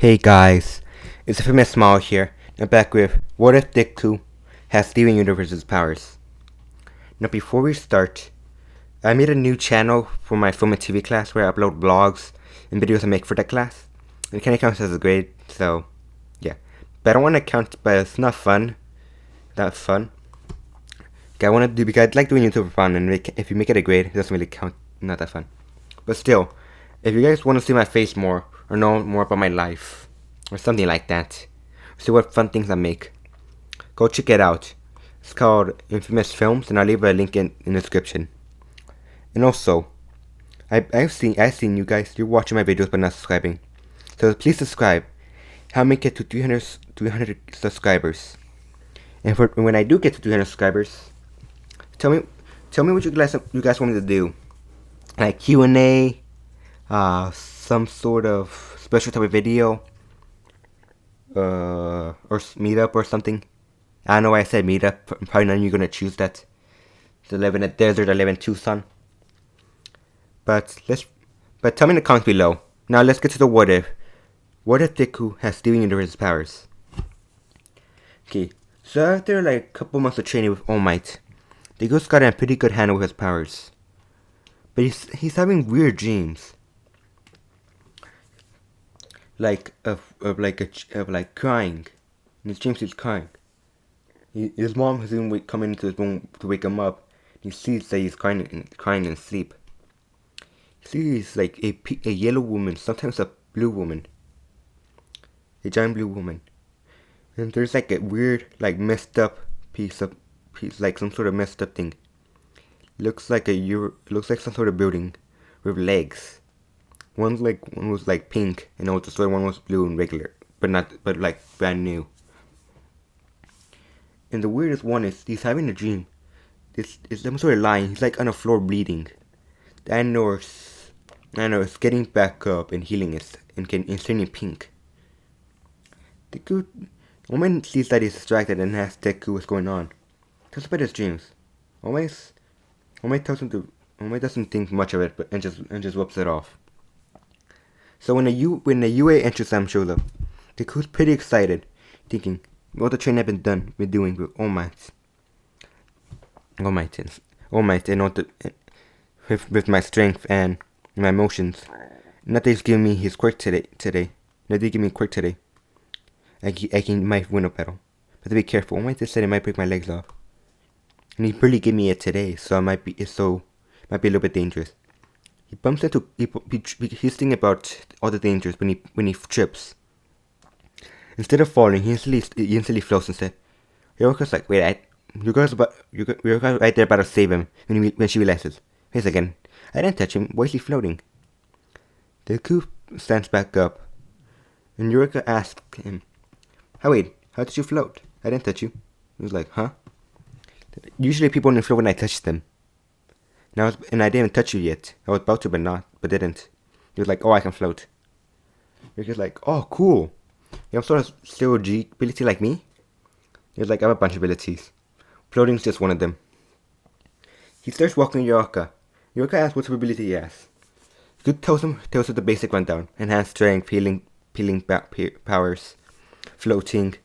Hey guys, it's Infamous Small here. I'm back with What If Deku has Steven Universe's powers. Now before we start, I made a new channel for my film and TV class where I upload vlogs and videos I make for that class. It kinda counts as a grade, so yeah. But I don't want to count, but it's not fun. That's fun. I want to do because I like doing YouTube for fun, and if you make it a grade, it doesn't really count. Not that fun. But still, if you guys want to see my face more or know more about my life or something like that, see what fun things I make, go check it out. It's called Infamous Films, and I'll leave a link in the description. And also, I've seen you guys. You're watching my videos but not subscribing, so please subscribe. Help me get to 300 subscribers. And when I do get to 300 subscribers, tell me what you guys want me to do, like Q&A, some sort of special type of video, or meetup or something. I don't know why I said meetup. Probably none of you are gonna choose that. I live in a desert. I live in Tucson. But tell me in the comments below. Now let's get to the what if. What if Deku has Steven Universe's powers? Okay, so after like a couple months of training with All Might, Deku's got a pretty good handle with his powers. But he's having weird dreams. Like of crying. In his dreams he's crying. His mom has even come into his room to wake him up. He sees that he's crying in sleep. He sees like a yellow woman, sometimes a blue woman. A giant blue woman. And there's like a weird, like messed up piece, like some sort of messed up thing. Looks like some sort of building with legs. One was like pink and old destroyed, one was blue and regular, but like brand new. And the weirdest one is he's having a dream. It's some sort of lying. He's like on the floor bleeding. The nurse is getting back up and healing it and turning pink. The woman sees that he's distracted and asks Deku what's going on. Tells about his dreams. Omei doesn't think much of it, and just whoops it off. So when the UA entrance exam shows up, Deku's pretty excited, thinking, "What the training I've been doing with All Might, and with my strength and my emotions. Not that he's giving me his quirk today. Not that he give me a quirk today. I might win a battle, but to be careful. All Might just said it might break my legs off, and he barely gave me it today, so it might be a little bit dangerous." He bumps into he's thinking about all the dangers when he trips. Instead of falling, he instantly floats instead. Yoriko's like, "Wait, Yoriko's right there about to save him when she realizes. Wait a second, I didn't touch him. Why is he floating?" Deku stands back up, and Yoriko asks him, how did you float? I didn't touch you." He was like, "Huh? Usually people only float when I touch them. And I didn't touch you yet. I was about to, but didn't." He was like, "Oh, I can float." Yoriko's like, "Oh, cool. You have sort of zero G ability like me?" He was like, "I have a bunch of abilities. Floating's just one of them." He starts walking Yorika. Yorika asks what ability he has. He tells him the basic rundown: enhanced strength, healing powers, floating,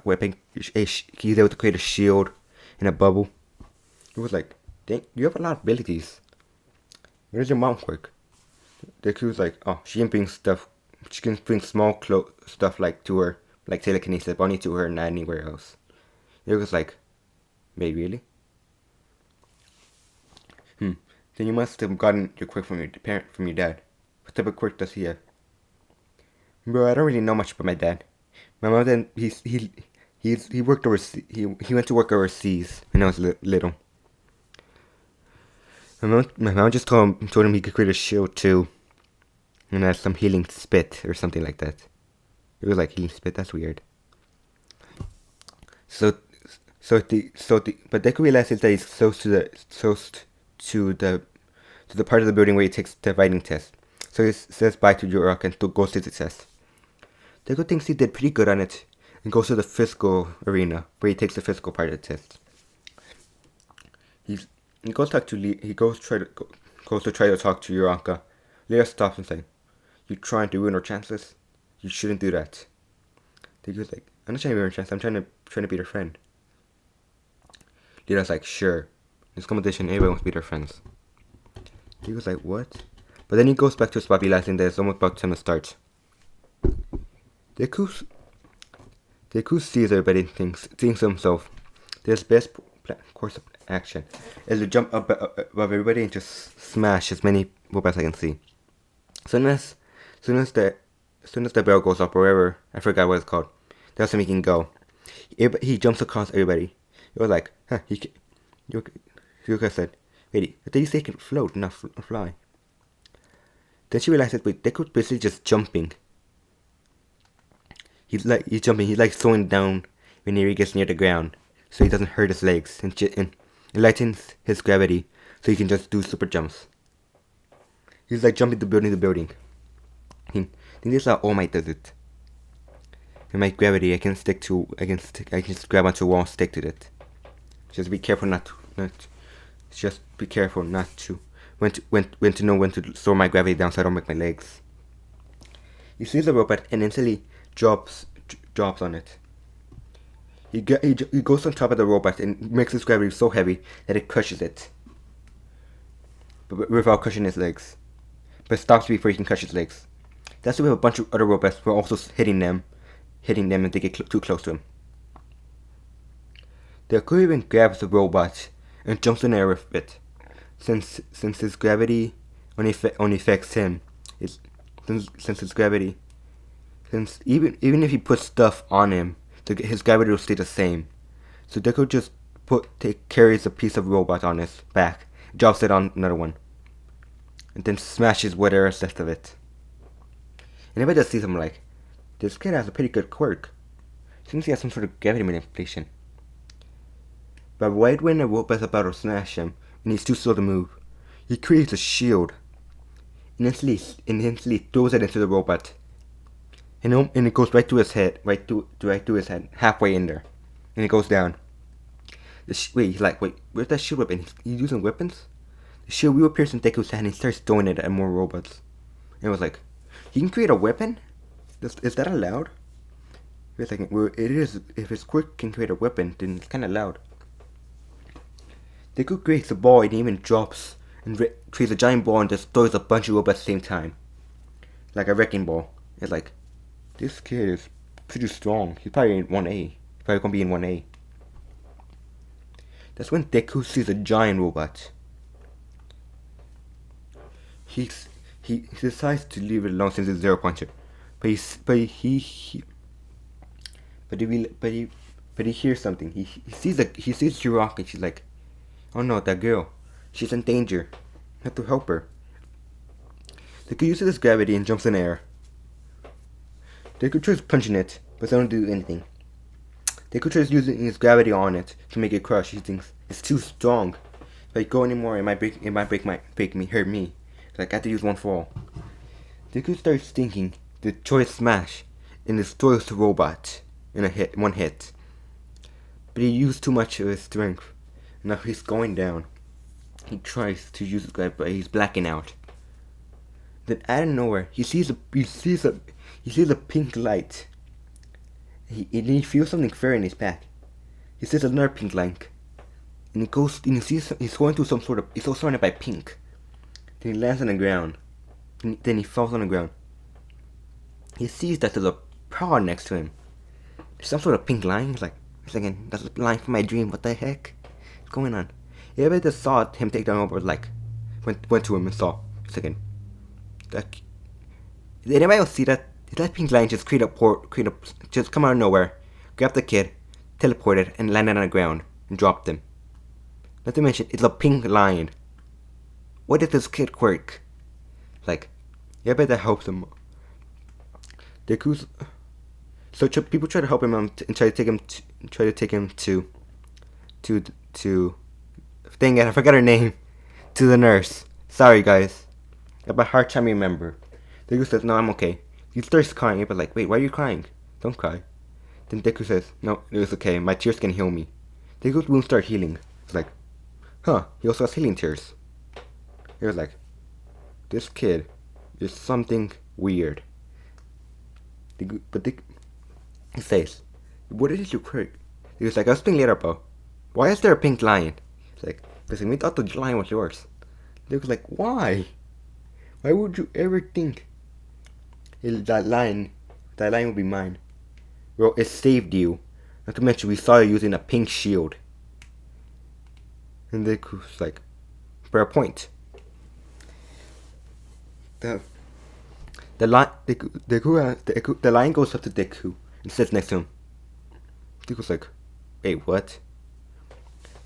weapon. He's able to create a shield in a bubble. He was like, "Dang, you have a lot of abilities. Where does your mom work?" Deku's like, "Oh, she can bring stuff. She can bring small stuff like to her, like telekinesis, but only to her, not anywhere else." Yoriko's like, "Wait, really? Then you must have gotten your quirk from your dad. What type of quirk does he have?" "Bro, I don't really know much about my dad. My mom then he worked overseas. He went to work overseas when I was little. My mom just told him he could create a shield too, and has some healing spit or something like that." It was like, "Healing spit? That's weird." But Deku realizes that he's close to the part of the building where he takes the writing test. So he says bye to Yorika and goes to the test. Deku thinks he did pretty good on it and goes to the physical arena where he takes the physical part of the test. He goes to try to talk to Yorika. Leah stops and says, "You trying to ruin our chances?" You shouldn't do that. Deku's like, I'm not trying to be your friend. I'm trying to be their friend. Lita's like, sure. This competition, everybody wants to be their friends. Deku's like, what? But then he goes back to his spot, realizing that it's almost about time to start. Deku sees everybody and thinks to himself, this best course of action is to jump up above everybody and just smash as many robots I can see. Soon as the bell goes up, or wherever, I forgot what it's called, that's when he can go. He jumps across everybody. It was like, huh, Yuka said, wait, I thought you said he can float, not fly. Then she realized that Deku's basically just jumping. He's jumping, he's like slowing down whenever he gets near the ground, so he doesn't hurt his legs, and it lightens his gravity, so he can just do super jumps. He's like jumping to building. I think this is how All Might does it. In my gravity, I can just grab onto a wall and stick to it. Just be careful not to when to know when to slow my gravity down so I don't break my legs. He sees the robot and instantly drops on it. He goes on top of the robot and makes his gravity so heavy that it crushes it, but without crushing his legs. But stops before he can crush his legs. That's why a bunch of other robots were also hitting them if they get too close to him. The Deku even grabs the robot and jumps in the air with it, since his gravity only affects him. Since even if he puts stuff on him, his gravity will stay the same. So Deku just carries a piece of robot on his back, drops it on another one, and then smashes whatever's left of it. And everybody just sees him like, this kid has a pretty good quirk. Seems he has some sort of gravity manipulation. But right when the robot's about to smash him, and he's too slow to move, he creates a shield and instantly throws it into the robot. And it goes right through his head, right through his head, halfway in there, and it goes down. He's like, wait, where's that shield weapon? He's using weapons? The shield will appears in Deku's hand and he starts throwing it at more robots. And it was like, he can create a weapon? Is that allowed? Wait a second, well, it is. If his quirk can create a weapon, then it's kind of loud. Deku creates a ball and even drops and creates a giant ball and destroys a bunch of robots at the same time. Like a wrecking ball. It's like, this kid is pretty strong. He's probably in 1A. He's probably gonna be in 1A. That's when Deku sees a giant robot. He decides to leave it alone since it's zero puncher. But he hears something. He sees Jirok and she's like, oh no, that girl. She's in danger. I have to help her. Deku uses his gravity and jumps in the air. Deku tries punching it, but they don't do anything. Deku tries using his gravity on it to make it crush. He thinks it's too strong. If I go anymore, it might hurt me. So I got to use one for all. Deku starts thinking the choice smash and destroys the robot in one hit. But he used too much of his strength. Now he's going down. He tries to use his gravity, but he's blacking out. Then out of nowhere, he sees a pink light. He feels something fairy in his back. He sees another pink light, and he's going through some sort of. He's so surrounded by pink. Then he lands on the ground. Then he falls on the ground. He sees that there's a prod next to him. There's some sort of pink line. He's like, that's a line from my dream. What the heck? What's going on? Everybody that saw him take down over went to him and saw. Did anybody else see that? Did that pink line just just come out of nowhere, grab the kid, teleported, and landed on the ground and dropped him? Not to mention, it's a pink line. What is this kid quirk? Like, everybody that helps him. People try to help him and try to take him to dang it, I forgot her name. To the nurse. Sorry guys. I have a hard time remember. Deku says, no, I'm okay. He starts crying, but like, wait, why are you crying? Don't cry. Then Deku says, no, it's okay, my tears can heal me. Deku's wounds start healing. It's like, huh, he also has healing tears. It was like, this kid is something weird. He says, what is your quirk? He was like, I'll explain later, bro. Why is there a pink lion? He's like, because we thought the lion was yours. They was like, why? Why would you ever think that lion would be mine? Well, it saved you. Not to mention, we saw you using a pink shield. And Deku was like, for a point. The lion goes up to Deku and sits next to him. Deku's like, wait, what?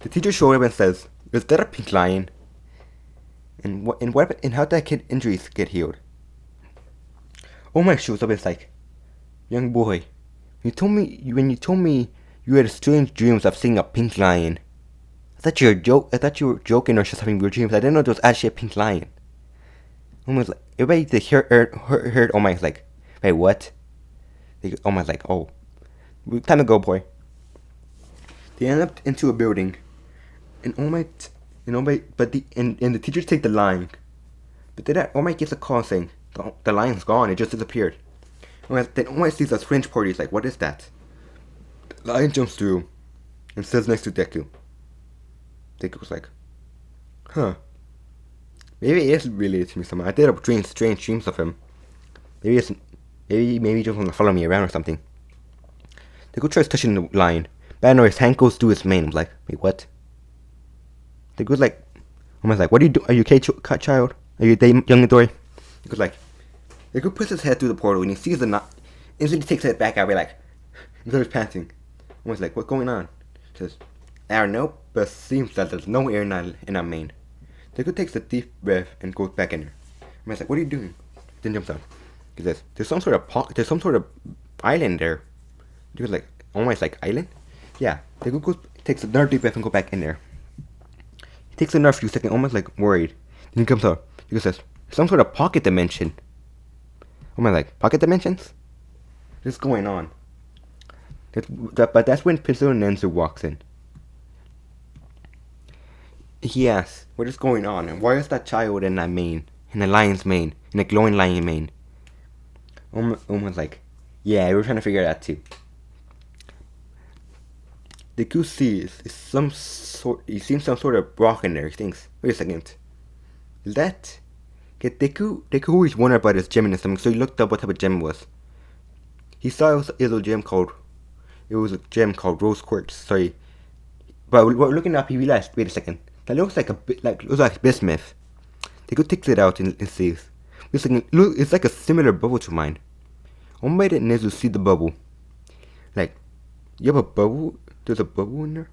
The teacher shows up and says, is that a pink lion? And how did that kid injuries get healed? Oh my, shows up and is like, young boy, when you told me you had strange dreams of seeing a pink lion. I thought you were joking or just having weird dreams. I didn't know there was actually a pink lion. Almost like everybody heard Oh my, like, wait, what? Oh my, like, oh, time to go, boy. They end up into a building, and the teachers take the lion, but then Oh my gets a call saying the lion's gone. It just disappeared. Then Oh my sees a French party. He's like, what is that? The lion jumps through and sits next to Deku. Deku's like, huh? Maybe it is related to me somehow. I did have strange dreams of him. Maybe he just want to follow me around or something. Deku tries touching the lion. But I know his hand goes through his mane. I'm like, wait, what? Deku's like, almost like, what are you doing? Are you okay, child? Are you young Midori? Deku's like, Deku puts his head through the portal and he sees the knot. Instantly takes it back out. We're like, Midori's panting. Almost like, what's going on? He says, I don't know, but it seems that there's no air in our mane. Deku takes a deep breath and goes back in there. I'm like, what are you doing? Then jumps out. He says, there's some sort of island there. Deku's like, almost like island? Yeah. Deku takes another deep breath and goes back in there. He takes another few seconds, almost like worried. Then he comes out. Deku says, some sort of pocket dimension. I'm like, pocket dimensions? What's going on? But that's when Pizzo Nenzu walks in. He asks, what is going on? And why is that child in that mane? In the lion's mane? In the glowing lion mane? Oma's like, yeah, we were trying to figure that too. Deku sees he sees some sort of rock in there. He thinks, wait a second. Is that? Deku always wondered about his gem in his stomach, so he looked up what type of gem it was. He saw it was a gem called Rose Quartz. Sorry. But looking up, he realized, wait a second. That looks like bismuth. Deku takes it out and sees. It's like a similar bubble to mine. Omai didn't Nezu see the bubble. Like, you have a bubble? There's a bubble in there?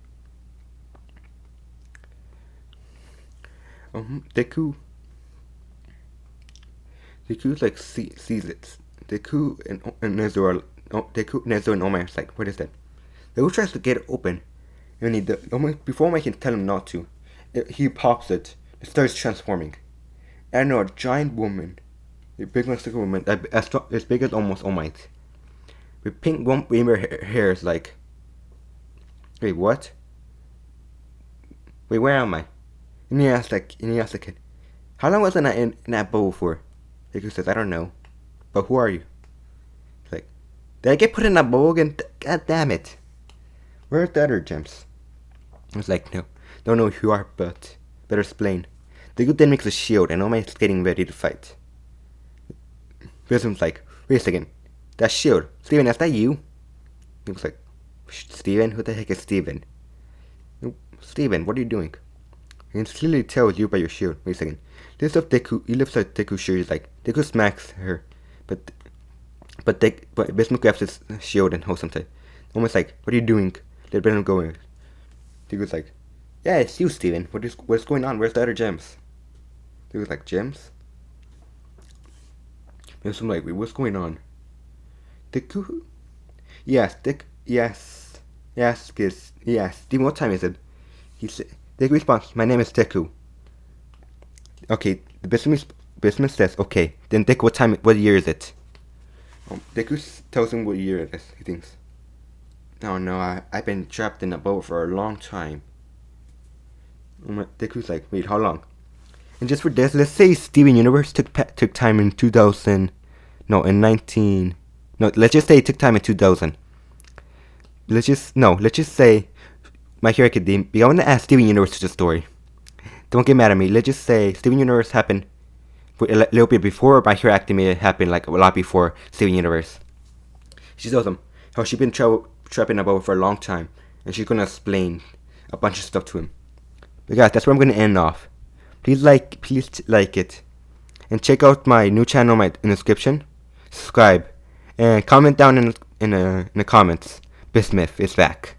Deku like sees it. Deku and Nezu are Nezu and Omai are like, what is that? Deku tries to get it open. And before Omai can tell him not to, he pops it. It starts transforming. And a giant woman, a big monster woman, as big as almost All Might, with pink rainbow hair is like, wait, what? Wait, where am I? And he asks the kid, how long was I in that bowl for? Deku says, I don't know, but who are you? He's like, did I get put in that bowl again? God damn it! Where's the other gems? I was like, no, don't know who you are, but better explain. Deku then makes a shield, and Omai is getting ready to fight. Prism's like, wait a second, that shield, Steven, is that you? He was like, Steven? Who the heck is Steven? Steven, what are you doing? He can clearly tell you by your shield. Wait a second. This of Deku, he lifts out Deku's shield. He's like, Deku smacks her, but Bismuth grabs his shield and holds him tight. Almost like, what are you doing? Let him go. Deku's like, yeah, it's you, Steven. What's going on? Where's the other gems? Deku's like, gems? And so I'm like, wait, what's going on? Deku? Yes. Steven, what time is it? Deku responds, my name is Deku. Okay, the Bismuth says, okay. Then Deku, what year is it? Deku tells him what year it is, he thinks. Oh no, I've been trapped in a boat for a long time. Deku's like, wait, how long? And just for this, let's say Steven Universe took time in 19... No, let's just say it took time in 2000. Let's just say My Hero Academia. I want to add Steven Universe to the story. Don't get mad at me. Let's just say Steven Universe happened a little bit before My Hero Academia happened, like a lot before Steven Universe. She tells him how she's been trapping about for a long time, and she's gonna explain a bunch of stuff to him. But guys, that's where I'm gonna end off. Please like it, and check out my new channel in the description. Subscribe and comment down in the comments. Bismuth is back.